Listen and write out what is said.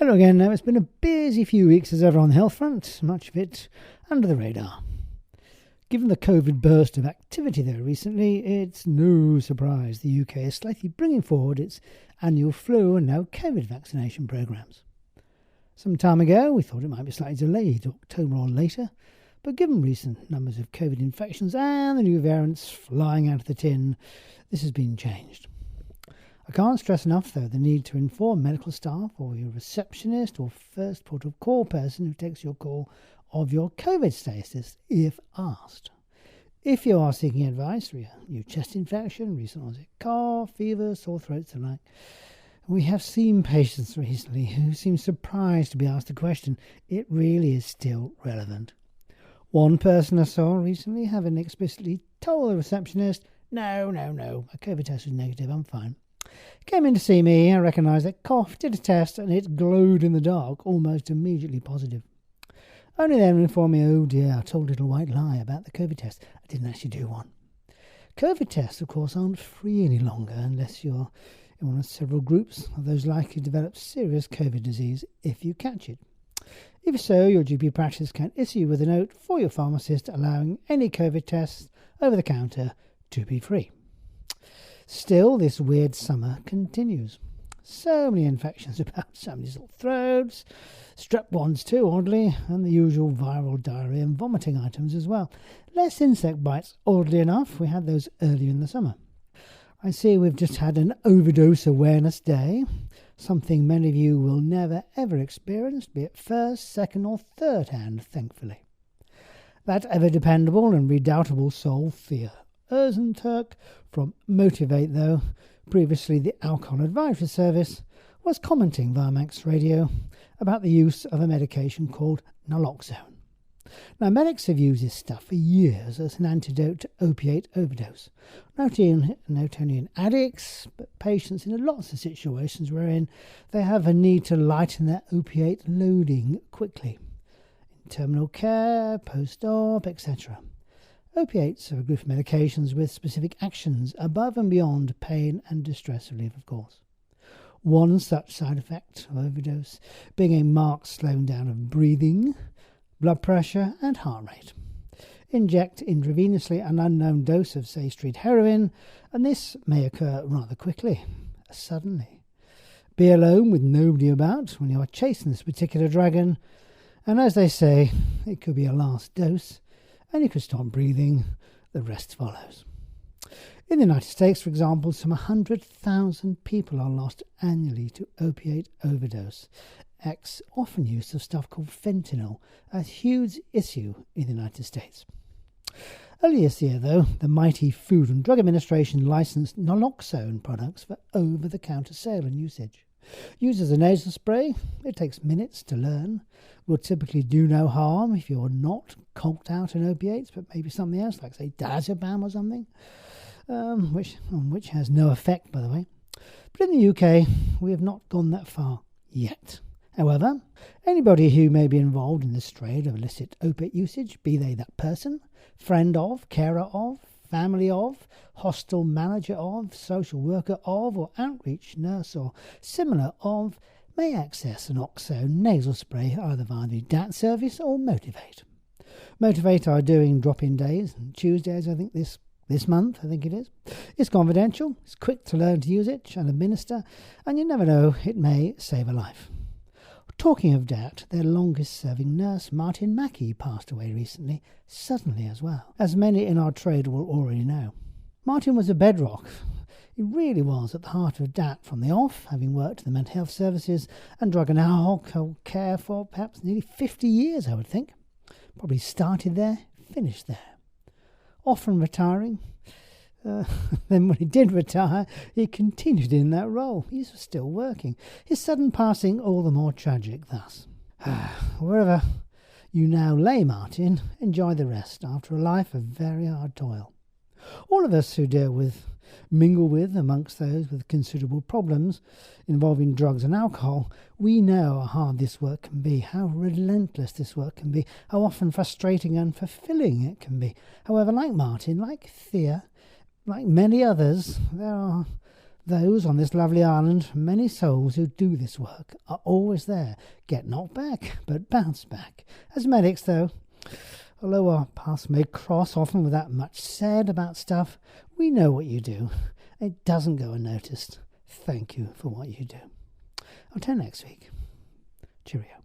Hello again. Now, it's been a busy few weeks as ever on the health front, much of it under the radar. Given the COVID burst of activity there recently, it's no surprise the UK is slightly bringing forward its annual flu and now COVID vaccination programmes. Some time ago, we thought it might be slightly delayed to October or later, but given recent numbers of COVID infections and the new variants flying out of the tin, this has been changed. I can't stress enough, though, the need to inform medical staff or your receptionist or first port of call person who takes your call of your COVID status if asked. If you are seeking advice for your new chest infection, recent onset cough, fever, sore throats and the like, we have seen patients recently who seem surprised to be asked the question. It really is still relevant. One person I saw recently having explicitly told the receptionist, no, my COVID test was negative, I'm fine. Came in to see me, I recognised that cough, did a test, and it glowed in the dark, almost immediately positive. Only then informed me, oh dear, I told a little white lie about the COVID test. I didn't actually do one. COVID tests, of course, aren't free any longer unless you're in one of several groups of those likely to develop serious COVID disease if you catch it. If so, your GP practice can issue you with a note for your pharmacist allowing any COVID tests over the counter to be free. Still, this weird summer continues. So many infections about, so many sore throats, strep ones too, oddly, and the usual viral diarrhea and vomiting items as well. Less insect bites, oddly enough. We had those earlier in the summer. I see we've just had an overdose awareness day, something many of you will never ever experience, be it first, second or third hand, thankfully. That ever-dependable and redoubtable soul fear. Erzen Turk from Motivate, though, previously the Alcohol Advisory Service, was commenting via Max Radio about the use of a medication called naloxone. Now, medics have used this stuff for years as an antidote to opiate overdose, not only in addicts, but patients in lots of situations wherein they have a need to lighten their opiate loading quickly, in terminal care, post-op, etc. Opiates are a group of medications with specific actions above and beyond pain and distress relief, of course. One such side effect of overdose being a marked slowing down of breathing, blood pressure and heart rate. Inject intravenously an unknown dose of, say, street heroin, and this may occur rather quickly, suddenly. Be alone with nobody about when you are chasing this particular dragon, and as they say, it could be a last dose, and you could stop breathing, the rest follows. In the United States, for example, some 100,000 people are lost annually to opiate overdose. Often use of stuff called fentanyl, a huge issue in the United States. Earlier this year, though, the mighty Food and Drug Administration licensed naloxone products for over-the-counter sale and usage. Used as a nasal spray, it takes minutes to learn, will typically do no harm if you're not conked out in opiates, but maybe something else, like, say, diazepam or something, which has no effect, by the way. But in the UK, we have not gone that far yet. However, anybody who may be involved in this trade of illicit opiate usage, be they that person, friend of, carer of, family of, hostel manager of, social worker of, or outreach nurse or similar of, may access an Oxone nasal spray either via the DAT service or Motivate. Motivate are doing drop-in days and Tuesdays, I think this month, I think it is. It's confidential, it's quick to learn to use it and administer, and you never know, it may save a life. Talking of DAT, their longest-serving nurse, Martin Mackey, passed away recently, suddenly as well, as many in our trade will already know. Martin was a bedrock. He really was at the heart of DAT from the off, having worked in the mental health services and drug and alcohol care for perhaps nearly 50 years, I would think. Probably started there, finished there. Often retiring. Then when he did retire, he continued in that role. He was still working. His sudden passing all the more tragic thus. Wherever you now lay Martin, enjoy the rest after a life of very hard toil. All of us who mingle with amongst those with considerable problems involving drugs and alcohol, we know how hard this work can be, how relentless this work can be, how often frustrating and fulfilling it can be. However, like Martin, like Thea, like many others, there are Those on this lovely island, many souls who do this work, are always there, get knocked back, but bounce back. As medics, though, although our paths may cross often without much said about stuff, we know what you do. It doesn't go unnoticed. Thank you for what you do. Until next week, cheerio.